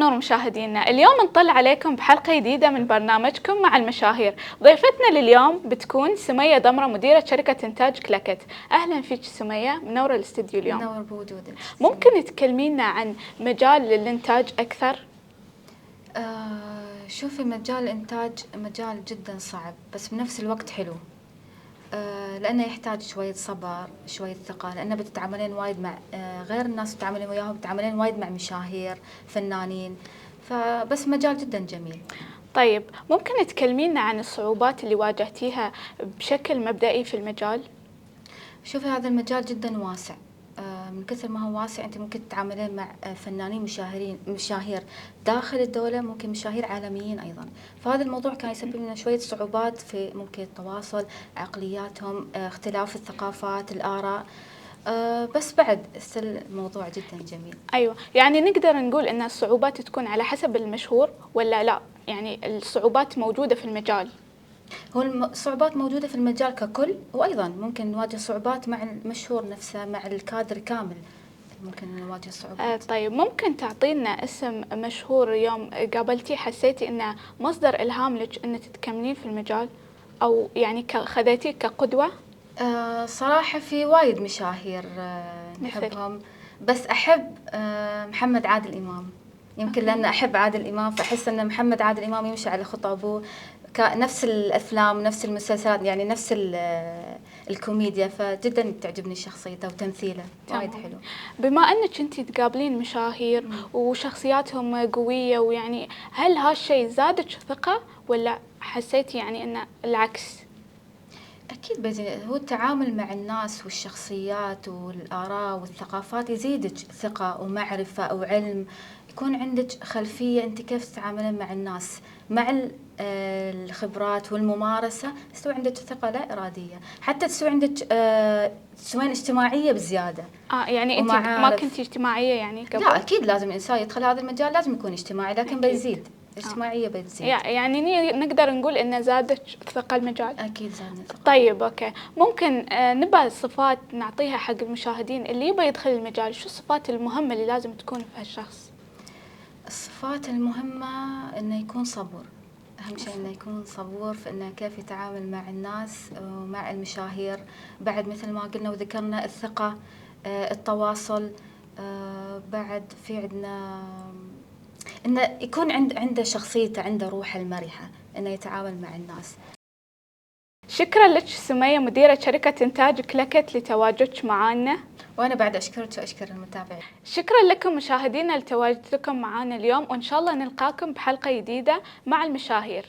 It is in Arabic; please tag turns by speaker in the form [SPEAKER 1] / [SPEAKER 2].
[SPEAKER 1] النور مشاهدينا، اليوم نطلع عليكم بحلقة جديدة من برنامجكم مع المشاهير. ضيفتنا لليوم بتكون سمية ضمرة، مديرة شركة إنتاج كلاكت. أهلا فيك سمية، منورة الاستديو اليوم.
[SPEAKER 2] منور بوجودك.
[SPEAKER 1] ممكن تكلمينا عن مجال الإنتاج أكثر؟
[SPEAKER 2] شوفي، مجال الإنتاج مجال جدا صعب بس بنفس الوقت حلو. لأنه يحتاج شوية صبر، شوية ثقة، لأنه بتتعاملين وايد مع غير الناس بتتعاملين وياهم، بتتعاملين وايد مع مشاهير، فنانين، فبس مجال جدا جميل.
[SPEAKER 1] طيب ممكن تكلمينا عن الصعوبات اللي واجهتيها بشكل مبدئي في المجال؟
[SPEAKER 2] شوفي، هذا المجال جدا واسع. من كثر ما هو واسع أنت ممكن تتعاملين مع فنانين مشاهير داخل الدولة، ممكن مشاهير عالميين أيضا. فهذا الموضوع كان يسبب لنا شوية صعوبات في ممكن التواصل، عقلياتهم، اختلاف الثقافات، الآراء. بس بعد الموضوع جدا جميل.
[SPEAKER 1] أيوة، يعني نقدر نقول أن الصعوبات تكون على حسب المشهور ولا لا؟ يعني الصعوبات موجودة في المجال.
[SPEAKER 2] هو الصعوبات موجودة في المجال ككل، وأيضا ممكن نواجه صعوبات مع المشهور نفسه، مع الكادر كامل ممكن نواجه صعوبات.
[SPEAKER 1] طيب ممكن تعطينا اسم مشهور يوم قابلتيه حسيتي انه مصدر الهام لك انك تكملين في المجال، او يعني خذيتيه كقدوة؟
[SPEAKER 2] صراحة في وايد مشاهير نحبهم، بس أحب محمد عادل إمام. يمكن لأن أحب عادل إمام فأحس أن محمد عادل إمام يمشي على خطى أبوه، نفس الأفلام، نفس المسلسلات، يعني نفس الكوميديا، فجدا تعجبني شخصيته وتمثيله، وايد حلو.
[SPEAKER 1] بما أنك أنت تقابلين مشاهير وشخصياتهم قوية، ويعني هل هالشيء زادك ثقة ولا حسيتي يعني أنه العكس؟
[SPEAKER 2] أكيد هو التعامل مع الناس والشخصيات والآراء والثقافات يزيدك ثقة ومعرفة وعلم، يكون عندك خلفية أنت كيف تتعاملين مع الناس، مع الخبرات والممارسة تسوي عندك ثقة لا إرادية، حتى تسوي عندك تسوين اجتماعية بزيادة.
[SPEAKER 1] يعني أنت ما كنتي اجتماعية يعني قبل؟
[SPEAKER 2] لا أكيد لازم الإنسان يدخل هذا المجال لازم يكون اجتماعي، لكن
[SPEAKER 1] أكيد.
[SPEAKER 2] بيزيد اجتماعية بتزيد.
[SPEAKER 1] يعني نقدر نقول إنه زادت ثقة المجال؟
[SPEAKER 2] أكيد زادت ثقة.
[SPEAKER 1] طيب أوكي، ممكن نبى صفات نعطيها حق المشاهدين اللي يبى يدخل المجال، شو الصفات المهمة اللي لازم تكون في هالشخص؟
[SPEAKER 2] الصفات المهمة إنه يكون صبور، أهم شيء إنه يكون صبور في إنه كيف يتعامل مع الناس ومع المشاهير. بعد مثل ما قلنا وذكرنا الثقة، التواصل، بعد في عندنا إنه يكون عنده شخصيته، عنده روح المرحة، إنه يتعامل مع الناس.
[SPEAKER 1] شكرا لك سمية، مديرة شركة إنتاج كلاكت، لتواجدك معنا.
[SPEAKER 2] وأنا بعد أشكرك وأشكر المتابعين.
[SPEAKER 1] شكرا لكم مشاهدينا لتواجدكم معنا اليوم، وإن شاء الله نلقاكم بحلقة جديدة مع المشاهير.